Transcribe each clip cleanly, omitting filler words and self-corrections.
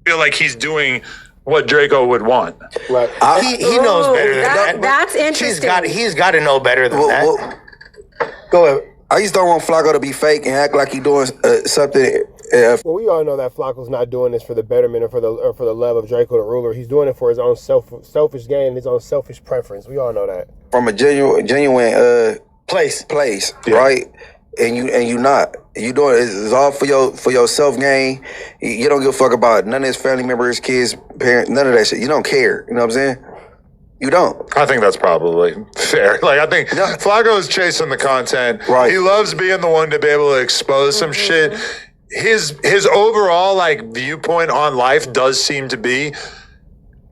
feel like he's doing what Drakeo would want. Right. He knows better than that. That's interesting. He's got to know better than that. Go ahead. I just don't want Flakko to be fake and act like he's doing something. Well, we all know that Flakko's not doing this for the betterment or for the love of Drakeo the ruler. He's doing it for his own selfish gain and his own selfish preference. We all know that. From a genuine place, right? And you not. You doing it's all for your self gain. You don't give a fuck about none of his family members, kids, parents, none of that shit. You don't care. You know what I'm saying? You don't. I think that's probably fair. Like, I think Flakko is chasing the content. Right. He loves being the one to be able to expose some shit. His overall, like, viewpoint on life does seem to be,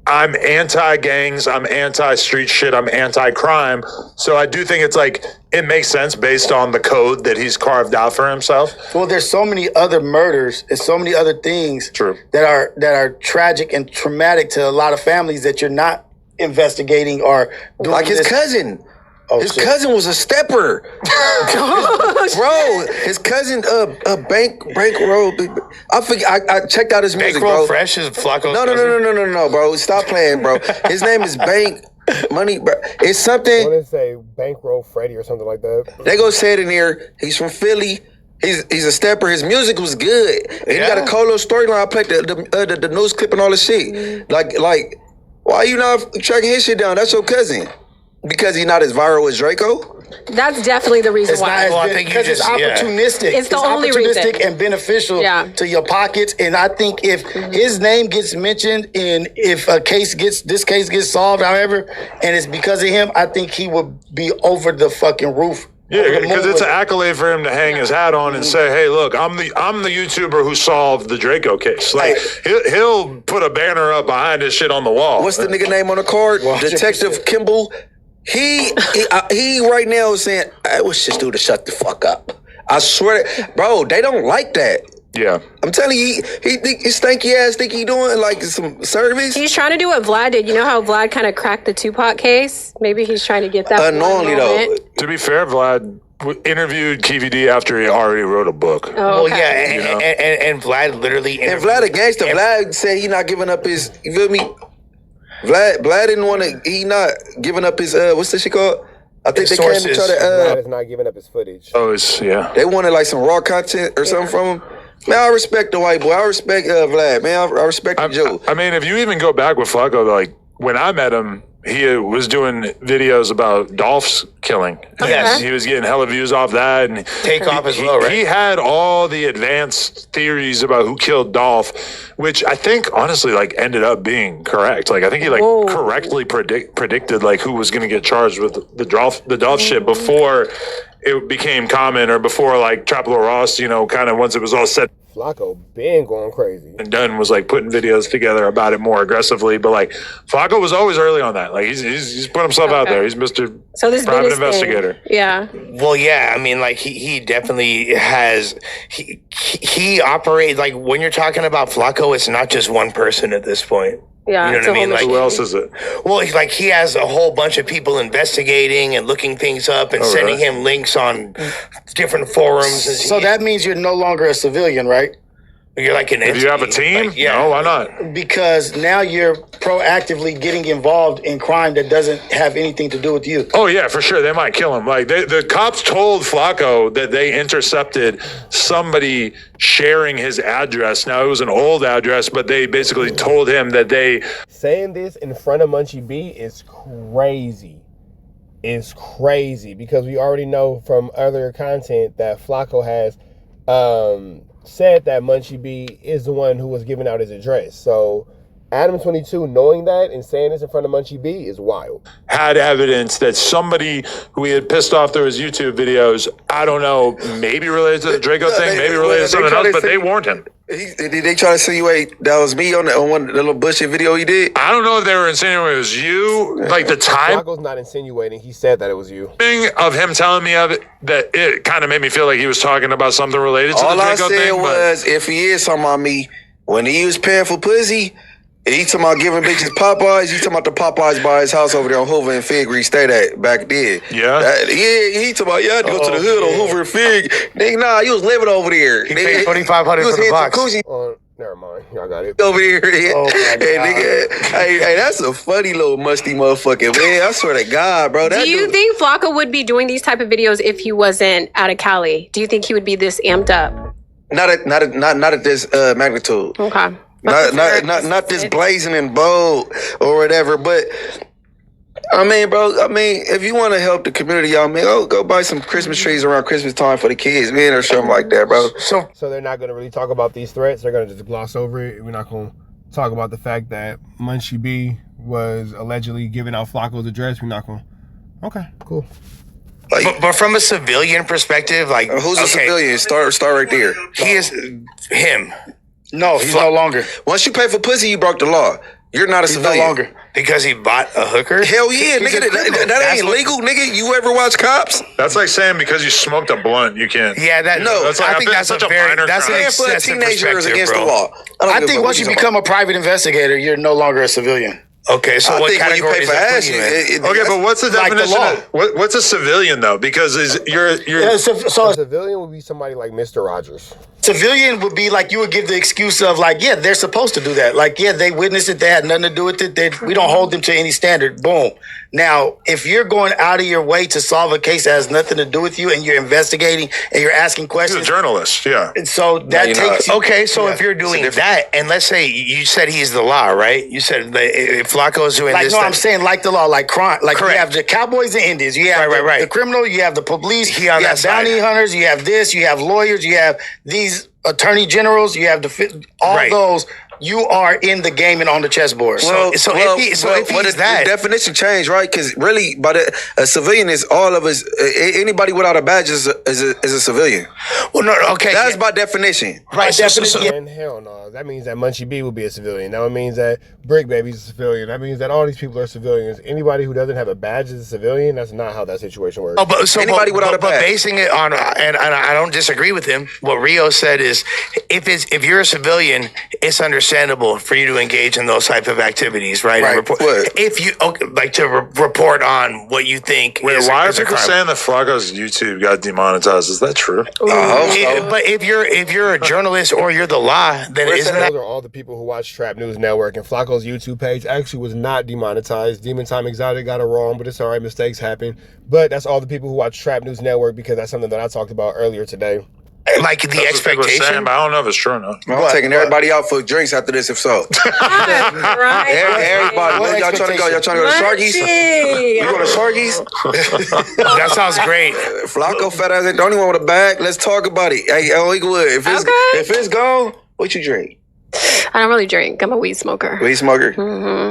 I'm anti-gangs, I'm anti-street shit, I'm anti-crime. So I do think it's like, it makes sense based on the code that he's carved out for himself. Well, there's so many other murders and so many other things that are tragic and traumatic to a lot of families that you're not investigating or doing. Like his cousin. His cousin was a stepper. Bro, his cousin bankroll. I checked out his music, Bankroll bro. Fresh is Flakko's No, bro. Stop playing, bro. His name is Bank Money, bro. It's something. I want to say Bankroll Freddy or something like that. They go say it in here. He's from Philly. He's a stepper. His music was good. And he got a Colo storyline. I played the news clip and all the shit. Like, why you not tracking his shit down? That's your cousin. Because he's not as viral as Drakeo? That's definitely the reason why. Because it's opportunistic. It's the only reason. Opportunistic and beneficial to your pockets. And I think if his name gets mentioned and if this case gets solved, however, and it's because of him, I think he will be over the fucking roof. Yeah, because it's an accolade for him to hang his hat on and say, "Hey, look, I'm the YouTuber who solved the Drakeo case." Like he'll put a banner up behind his shit on the wall. What's the nigga name on the card? Detective Kimball. He right now is saying, "I wish this dude to shut the fuck up." I swear, bro, they don't like that. Yeah, I'm telling you, he think his stanky ass think he doing like some service. He's trying to do what Vlad did. You know how Vlad kind of cracked the Tupac case? Maybe he's trying to get that. Unknowingly though. To be fair, Vlad interviewed KVD after he already wrote a book. Oh, okay. Well, yeah, and Vlad literally. And Vlad a gangster. Vlad said he not giving up his. You feel me? Vlad didn't want to. He not giving up his. What's this shit called? I think they came to try to. Vlad is not giving up his footage. Oh, They wanted like some raw content or something from him. Man, I respect the white boy. I respect Vlad. Man, I respect the Joe. I mean, if you even go back with Flakko, like when I met him, he was doing videos about Dolph's killing. Yes. He was getting hella views off that. And Takeoff as well, right? He had all the advanced theories about who killed Dolph, which I think honestly like ended up being correct. Like I think he correctly predicted like who was going to get charged with the Dolph shit before it became common or before like Trapalo Ross, kind of once it was all set. Flakko been going crazy. And Dunn was like putting videos together about it more aggressively, but like Flakko was always early on that. Like he's put himself out there. He's Mr. Private Investigator. Yeah. Well, yeah. I mean, like he definitely has. He operates like when you're talking about Flakko, it's not just one person at this point. Yeah, you know what I mean? Like, who else is it? Well, like he has a whole bunch of people investigating and looking things up and sending him links on different forums. So that means you're no longer a civilian, right? You're like an entity. Do you have a team? Like, yeah. No, why not? Because now you're proactively getting involved in crime that doesn't have anything to do with you. Oh, yeah, for sure. They might kill him. Like the cops told Flakko that they intercepted somebody sharing his address. Now, it was an old address, but they basically told him that they... Saying this in front of Munchie B is crazy. It's crazy because we already know from other content that Flakko has... said that Munchie B is the one who was giving out his address. So ADAM22 knowing that and saying this in front of Munchie B is wild. Had evidence that somebody who he had pissed off through his YouTube videos, I don't know, maybe related to the Drakeo thing, maybe related to something else, but they warned him. Did they try to insinuate that was me on one little bullshit video he did? I don't know if they were insinuating it was you. Like the time Flakko's not insinuating. He said that it was you. Of him telling me of it, that it kind of made me feel like he was talking about something related to the Drakeo thing. All I said was, if he is talking about me, when he was paying for pussy, he talking about giving bitches Popeyes. He talking about the Popeyes by his house over there on Hoover and Fig where he stayed at back then. Yeah? He talking about, I had to go to the hood on Hoover and Fig. Nigga, nah, he was living over there. He paid $4,500 for the box. Never mind. Y'all got it. Over here. Oh, my Hey, God. nigga. Hey, that's a funny little musty motherfucker, man. I swear to God, bro. That Do you dude- think Flakko would be doing these type of videos if he wasn't out of Cali? Do you think he would be this amped up? Not at this magnitude. Okay. Not this blazing and bold or whatever, but I mean, bro, if you want to help the community, y'all, man, go buy some Christmas trees around Christmas time for the kids, man, or something like that, bro. So So they're not going to really talk about these threats. They're going to just gloss over it. We're not going to talk about the fact that Munchie B was allegedly giving out Flacco's address. We're not going to. Okay, cool. Like, But from a civilian perspective, like who's a civilian? Start right there. He is him no, he's no longer. Once you pay for pussy, you broke the law. You're not a He's civilian. no longer. because he bought a hooker. Hell yeah, He's nigga. a criminal. That ain't legal, nigga. You ever watch Cops? That's like saying because you smoked a blunt, you can't. Yeah, that No, that's like- I I think think that's it's a such a very minor that's an crime. Stand for a excessive teenager is perspective, against bro. the law. don't I give a think fuck once what you talking become a private investigator, you're no longer a civilian. Okay, so about. I what think when you category pay is for that ass, putting you in? Okay, but what's the Like the definition? law. What's a civilian though? Because you're Yeah, so A civilian would be somebody like Mr. Rogers. civilian would be like you would give the excuse of like, yeah, they're supposed to do that. Like, yeah, they witnessed it. They had nothing to do with it. We don't hold them to any standard. Boom. Now, if you're going out of your way to solve a case that has nothing to do with you and you're investigating and you're asking He's a questions, journalist. Yeah. and so that you're takes not. you. Okay, so Yeah, if you're doing different- that, and let's say you said he's the law, right? You said that if Flacco is doing Like, this, no, that- I'm saying like the law, like crime. Like Correct. you have the Cowboys and Indians. You have Right. the criminal, you have the police, He on you that have side. bounty hunters, you have this, you have lawyers, you have these attorney generals, you have all Right. those. You are in the game and on the chessboard. if he's that- the definition changed, right? Because really, a civilian is all of us. Anybody without a badge is a civilian. well, no, okay, That's yeah. by definition. right. So, And hell no, that means that Munchie B will be a civilian. That means that Brick Baby's a civilian. That means that all these people are civilians. Anybody who doesn't have a badge is a civilian. That's not how that situation works. Anybody without a but badge. basing it on, and I don't disagree with him. What Rio said is, if you're a civilian, it's understandable for you to engage in those type of activities, right? Right. And report, What? if you like to report on what you think. Wait, is, why are is a people crime. saying that Flacco's YouTube got demonetized? Is that true? But if you're a journalist or you're the law, then isn't that Those are all the people who watch Trap News Network, and Flacco's YouTube page actually was not demonetized. Demon Time Exotic got it wrong, but it's all right. Mistakes happen. But that's all the people who watch Trap News Network, because that's something that I talked about earlier today. like the That's what people are expectation? saying, but I don't know if it's true or not. I'm taking everybody out for drinks after this, if so. Right. Everybody, What y'all trying to go? Y'all trying to go to Sharky's? Munchie. You going to Sharky's? That sounds great. Flacco, fat ass, the only one with a bag. Let's talk about it. Hey, Eaglewood, if it's gone, what you drink? I don't really drink. I'm a weed smoker. Weed smoker.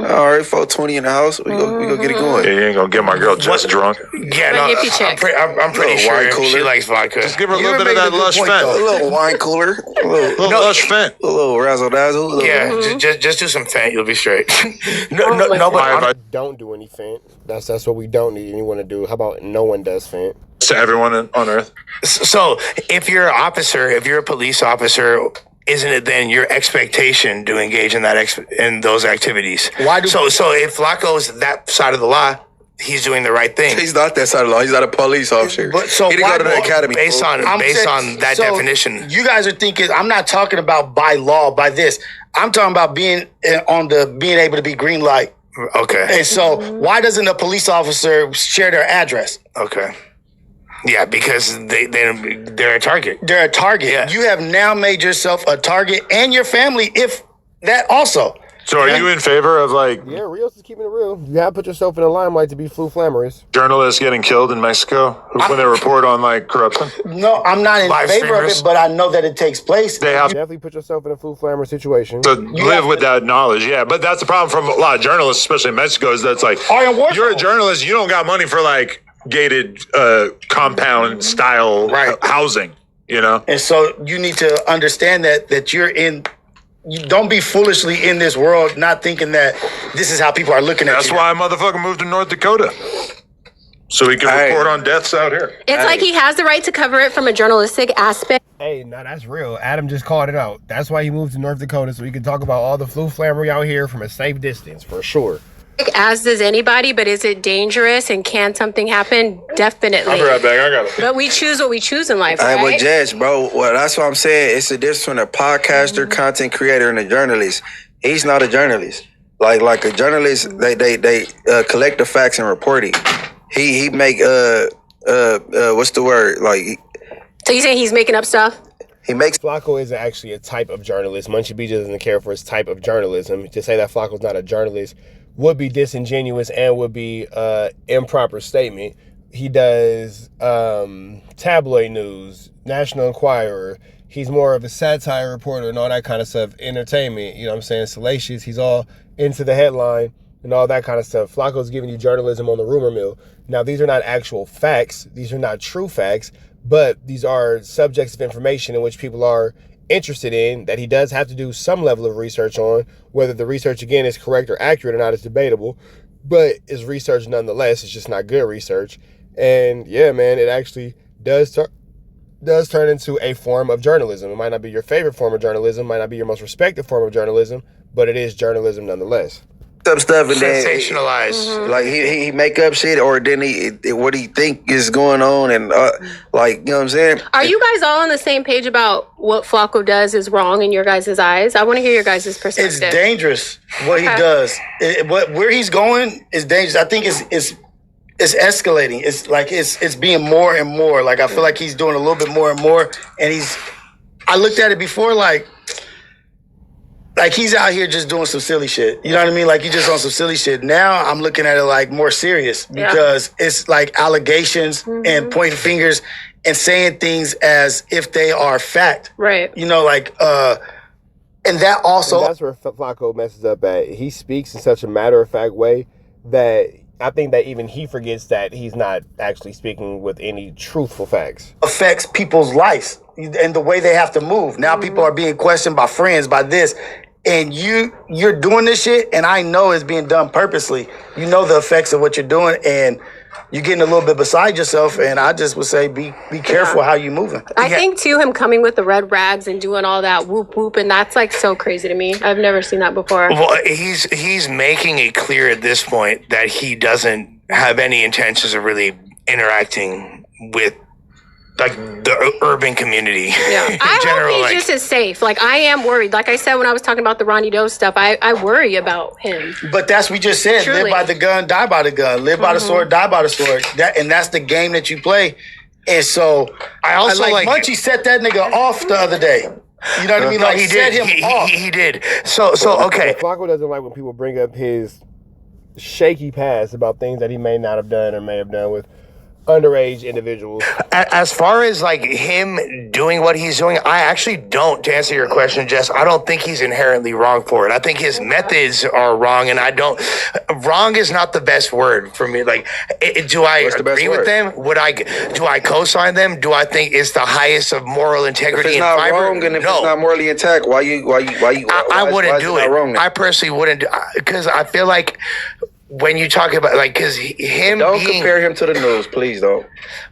All right, 420 in the house. We go get it Yeah, going. you ain't gonna get my girl just drunk. Yeah, I'm a no, hippie chick. I'm pretty Little wine sure cooler. she likes vodka. Just give her a You little bit made of a that good lush point, fent. though. A little wine cooler. A Little little, lush fent. a little razzle dazzle. Yeah, just do some fent, you'll be straight. no, Oh my but God. on- Don't do any Fent. That's what we don't need anyone to do. How about no one does Fent? To everyone on Earth. so if you're an officer, if you're a police officer, isn't it then your expectation to engage in in those activities? Why do- so if Flacco's that side of the law, he's doing the right thing He's not that side of the law. He's not a police officer. But so he didn't why- go to the academy. based on I'm saying- that so definition. You guys are thinking I'm not talking about by law, by this. I'm talking about being being able to be green light. Okay, And so why doesn't a police officer share their address? okay, yeah, because they're a target. They're a target. Yeah. You have now made yourself a target and your family, if that also. So are you in favor of like Yeah, Rios is keeping it real. You gotta put yourself in the limelight to be flamorous. journalists getting killed in Mexico when they report on like corruption? No, I'm not in Live favor of streamers. it, but I know that it takes place. They have Definitely put yourself in a flamorous situation. to live with that knowledge, yeah. But that's the problem from a lot of journalists, especially in Mexico, is that's like Or in Warsaw. you're a journalist, you don't got money for like gated compound style housing, you know? And so you need to understand that you're in. You don't be foolishly in this world, not thinking that this is how people are looking at That's you. why a motherfucker moved to North Dakota. So he can Hey. report on deaths out here. It's like he has the right to cover it from a journalistic aspect. Hey, no, that's real. Adam just called it out. That's why he moved to North Dakota, so he can talk about all the flammery out here from a safe distance, for sure. As does anybody, but is it dangerous and can something happen? Definitely. I'll be right back. I got it. But we choose what we choose in life, I right? would judge, bro. Well, that's what I'm saying. It's the difference between a podcaster, content creator, and a journalist. He's not a journalist. Like a journalist, they collect the facts and report it. He make what's the word? Like, So you saying he's making up stuff? he makes. Flakko isn't actually a type of journalist. Munchie B doesn't care for his type of journalism. To say that Flakko's not a journalist would be disingenuous and would be improper statement. He does tabloid news, National Enquirer. He's more of a satire reporter and all that kind of stuff. Entertainment, you know what I'm saying? Salacious. He's all into the headline and all that kind of stuff. Flakko's giving you journalism on the rumor mill. Now, these are not actual facts. These are not true facts, but these are subjects of information in which people are interested in, that he does have to do some level of research on. Whether the research, again, is correct or accurate or not is debatable, but it's research nonetheless. It's just not good research. And yeah, man, it actually does turn into a form of journalism. It might not be your favorite form of journalism, might not be your most respected form of journalism, but it is journalism nonetheless. Up stuff and then Sensationalized. like he make up shit, or then he what he think is going on, and like, you know what I'm saying? Are you guys all on the same page about what Flakko does is wrong in your guys' eyes? I want to hear your guys' perspective. It's dangerous what he does. Where he's going is dangerous. I think it's escalating. It's like it's being more and more. Like I feel like he's doing a little bit more and more. And I looked at it before like he's out here just doing some silly shit. You know what I mean? Like he's just on some silly shit. Now I'm looking at it like more serious because it's like allegations and pointing fingers and saying things as if they are fact. Right. You know, like and that also. And that's where Flakko messes up at. He speaks in such a matter-of-fact way that I think that even he forgets that he's not actually speaking with any truthful facts. Affects people's lives and the way they have to move. Now people are being questioned by friends, by this. And you're doing this shit, and I know it's being done purposely. You know the effects of what you're doing, and you're getting a little bit beside yourself. And I just would say, be careful how you moving. I think too, him coming with the red rags and doing all that whoop whoop, and that's like so crazy to me. I've never seen that before. Well, he's making it clear at this point that he doesn't have any intentions of really interacting with like the urban community. Yeah. In I general, hope he just is safe. Like I am worried. Like I said when I was talking about the Ronnie Doe stuff, I worry about him. But that's we just said. Truly. Live by the gun, die by the gun. Live by the sword, die by the sword. And that's the game that you play. And so I also like Munchie set that nigga off the other day. You know what I mean? Like he set did. him off. He did. So okay. Flakko doesn't like when people bring up his shaky past about things that he may not have done or may have done with underage individuals. As far as like him doing what he's doing, I actually don't, to answer your question, Jess, I don't think he's inherently wrong for it. I think his methods are wrong, and wrong is not the best word for me. Like, do I agree with them? Do I co-sign them? Do I think it's the highest of moral integrity If it's and not fiber? wrong, and if No. it's not morally intact, why I wouldn't do it. Wrong then? I personally wouldn't, because I feel like when you talk about like, because him Don't being, compare him to the news, please don't.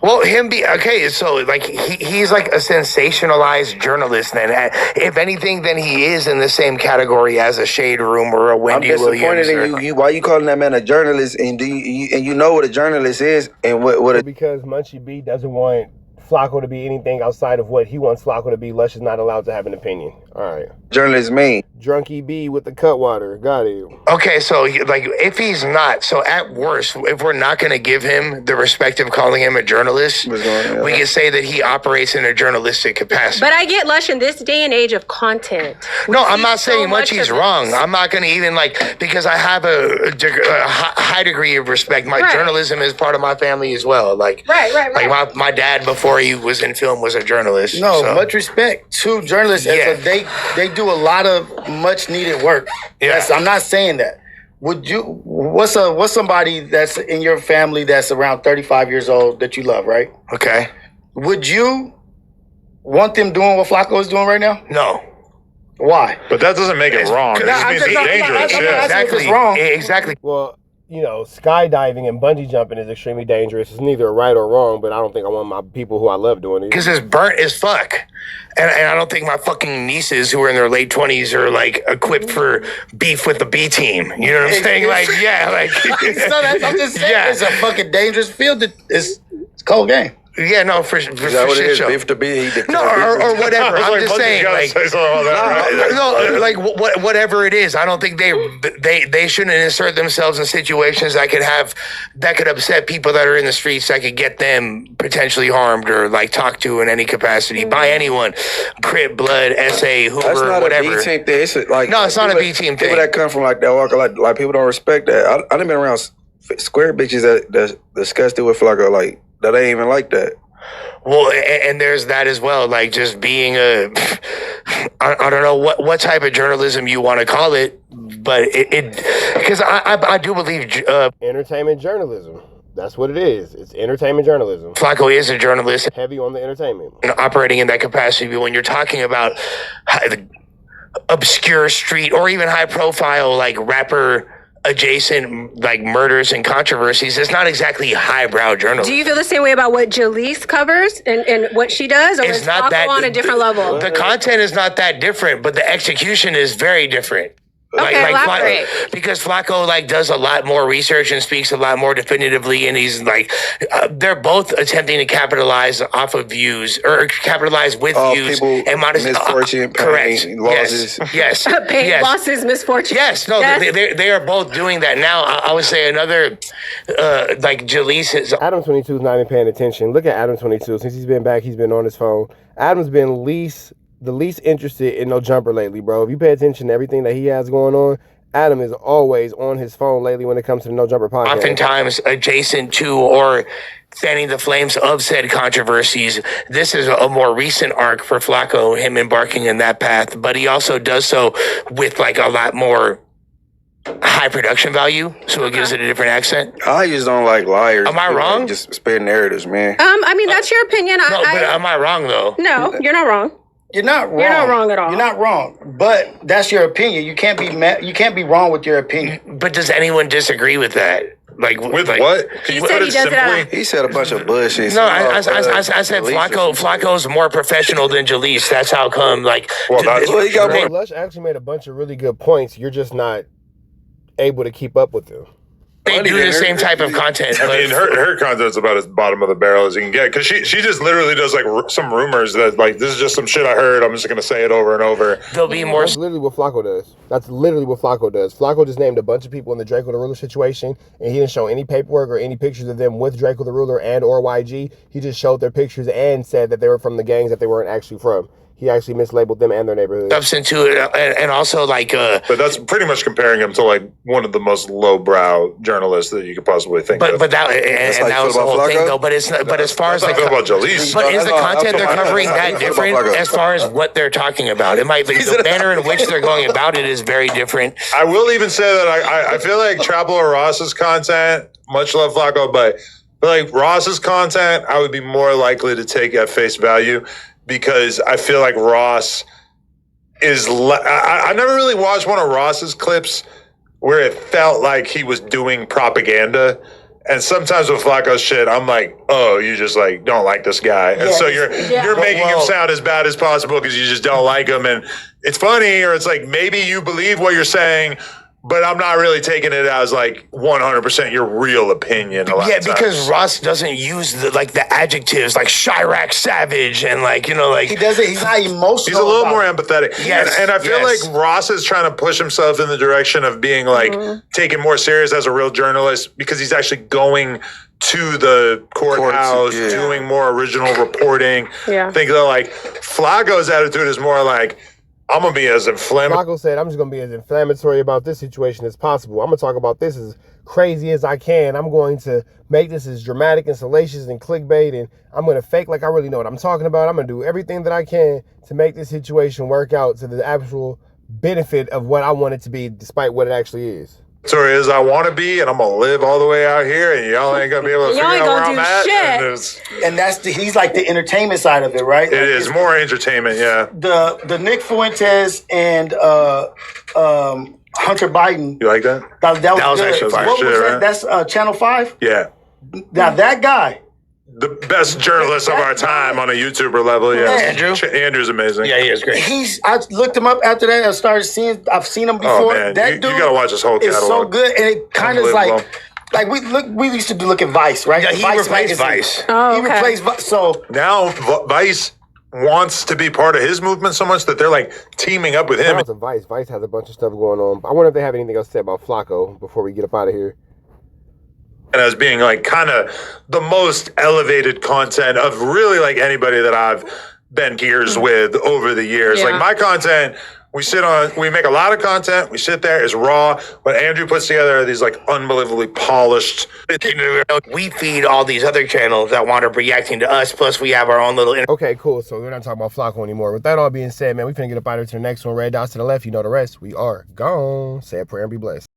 well, him be okay. So like he's like a sensationalized journalist. Then if anything, then he is in the same category as a Shade Room or a I'm Wendy disappointed Williams. in you. Why you calling that man a journalist? And you know what a journalist is, and what a Because Munchie B doesn't want Flakko to be anything outside of what he wants Flakko to be. Lush is not allowed to have an opinion. All right. journalist mean. Drunky B with the cut water. Got it. Okay, so like if he's not, so at worst, if we're not going to give him the respect of calling him a journalist, What's going on? we can say that he operates in a journalistic capacity. But I get Lush in this day and age of content. No, We I'm see not so saying much Munchie's of it. wrong. I'm not going to even like, because I have a high degree of respect. My Right. journalism is part of my family as well. Like, Right. like my dad before he was in film was a journalist. No, so. much respect to journalists. And Yeah. so they do a lot of much needed work. Yeah. I'm not saying that. Would you? What's somebody that's in your family that's around 35 years old that you love, right? Okay. Would you want them doing what Flakko is doing right now? No. Why? But that doesn't make it wrong. It just means it's dangerous. I'm Yeah. not asking if it's wrong. Exactly. Well, skydiving and bungee jumping is extremely dangerous. It's neither right or wrong, but I don't think I want my people who I love doing it. Because it's burnt as fuck. And I don't think my fucking nieces who are in their late 20s are like equipped for beef with the B team. You know what I'm saying? Like, yeah, like. So that's, I'm just saying, it's a fucking dangerous field. It's a cold game. Yeah, no, for Is that what it shit is? show. Beef to be? No, or whatever. I'm just saying, like, say something about that, right? no, like whatever it is. I don't think they shouldn't insert themselves in situations that could upset people that are in the streets, that could get them potentially harmed or like talked to in any capacity by anyone, Crip, Blood, SA, Hoover, That's not whatever. a B team thing. It's like, No, it's not a B team thing. People that come from like that walk, like people don't respect that. I done been around square bitches that's disgusted with Flakko, like that ain't even like that. Well, and there's that as well. Like just being I don't know what type of journalism you want to call it, but because I do believe Entertainment journalism. That's what it is. It's entertainment journalism. Flakko is a journalist, Heavy on the entertainment. operating in that capacity. But when you're talking about obscure street or even high profile like rapper adjacent like murders and controversies, it's not exactly highbrow journalism. Do you feel the same way about what Jalise covers and what she does, or It's is not Flakko that on a different level? The content is not that different, but the execution is very different. Okay, elaborate. Because Flakko like does a lot more research and speaks a lot more definitively, and he's like, they're both attempting to capitalize off of views or capitalize with views people, and misfortune, correct, pain, losses. yes, Pain, yes. losses, misfortune. Yes, no, Yes. they are both doing that now. I would say another, like Jalise is. ADAM22 is not even paying attention. Look at ADAM22. Since he's been back, he's been on his phone. Adam's been the least interested in no jumper lately, bro. If you pay attention to everything that he has going on, Adam is always on his phone lately when it comes to the No Jumper podcast. Oftentimes adjacent to or fanning the flames of said controversies. This is a more recent arc for Flakko, him embarking in that path, but he also does so with like a lot more high production value, so it gives it a different accent. I just don't like liars. Am I People wrong? that just spin narratives, man. I mean, that's your opinion. No, but am I wrong though? No, you're not wrong. You're not wrong. You're not wrong at all. You're not wrong, but that's your opinion. You can't be wrong with your opinion. But does anyone disagree with that? Like With like, what? Can He you said put he it does it simply? He said a bunch of bullshit. No, I said Flakko's more professional than Jalise. That's how come. Like, Well, that's Well, he got more. Lush actually made a bunch of really good points. You're just not able to keep up with them. they do the same type of content. I mean, her content's about as bottom of the barrel as you can get, because she just literally does like some rumors that like, this is just some shit I heard, I'm just gonna say it over and over. There'll be more. That's literally what Flakko does. That's literally what Flakko does. Flakko just named a bunch of people in the Drakeo the Ruler situation, and he didn't show any paperwork or any pictures of them with Drakeo the Ruler and or YG. He just showed their pictures and said that they were from the gangs that they weren't actually from. He actually mislabeled them and their neighborhood. Steps into it, and also like But that's pretty much comparing him to like one of the most lowbrow journalists that you could possibly think of. but that how and that you was the feel whole about thing Flakko? though. But it's not, but as far as That's like, how I feel about Jalise. but is the That's how- content they're that's how- covering that's how I that feel about different Flakko. as far as what they're talking about? It might be the manner in which they're going about it is very different. I will even say that I feel like Trapper Ross's content, much love Flakko, but like Ross's content, I would be more likely to take at face value, because I feel like Ross is. I never really watched one of Ross's clips where it felt like he was doing propaganda. And sometimes with Flacco's shit, I'm like, oh, you just like don't like this guy, and so you're making him sound as bad as possible because you just don't like him, and it's funny, or it's like maybe you believe what you're saying, but I'm not really taking it as like 100% your real opinion. A lot Yeah, of times. because Ross doesn't use the adjectives like Chirac savage and like, you know, like He doesn't. He's not emotional. he's a little about more it. empathetic. Yes, And I feel yes. like Ross is trying to push himself in the direction of being like taken more serious as a real journalist, because he's actually going to the courthouse, yeah. doing more original reporting. Yeah. I think that like Flacco's attitude is more like, I'm gonna be as inflammatory. Flakko said, I'm just going to be as inflammatory about this situation as possible. I'm going to talk about this as crazy as I can. I'm going to make this as dramatic and salacious and clickbait, and I'm going to fake like I really know what I'm talking about. I'm going to do everything that I can to make this situation work out to the actual benefit of what I want it to be, despite what it actually is. As I want to be, and I'm gonna live all the way out here, and y'all ain't gonna be able to Y'all figure ain't out where gonna I'm do at. shit. And it's- And that's he's like the entertainment side of it, right? it is more entertainment, yeah. The Nick Fuentes and Hunter Biden. You like that? That was That was good. actually fire. What was Shit, that? right? That's Channel 5? Yeah. Now, that guy. The best journalist of our time on a YouTuber level. Yeah. Andrew? Andrew's amazing. Yeah, he is great. I looked him up after that and started seeing, I've seen him before. Oh, man. That You dude gotta watch his whole is so catalog. good. And it kind of is Unbelievable. like we used to look at Vice, right? Yeah, he Vice replaced magazine. Vice. Oh, He okay. replaced Vice. So Now Vice wants to be part of his movement so much that they're like teaming up with him. Shout out to Vice. Vice has a bunch of stuff going on. I wonder if they have anything else to say about Flakko before we get up out of here. And as being like kind of the most elevated content of really like anybody that I've been gears with over the years. Yeah. Like my content, we make a lot of content. We sit there, it's raw. What Andrew puts together are these like unbelievably polished. We feed all these other channels that want to reacting to us. Plus, we have our own little. Okay, cool. So we're not talking about Flakko anymore. With that all being said, man, we finna get up out of here to the next one. Red dots to the left. You know the rest. We are gone. Say a prayer and be blessed.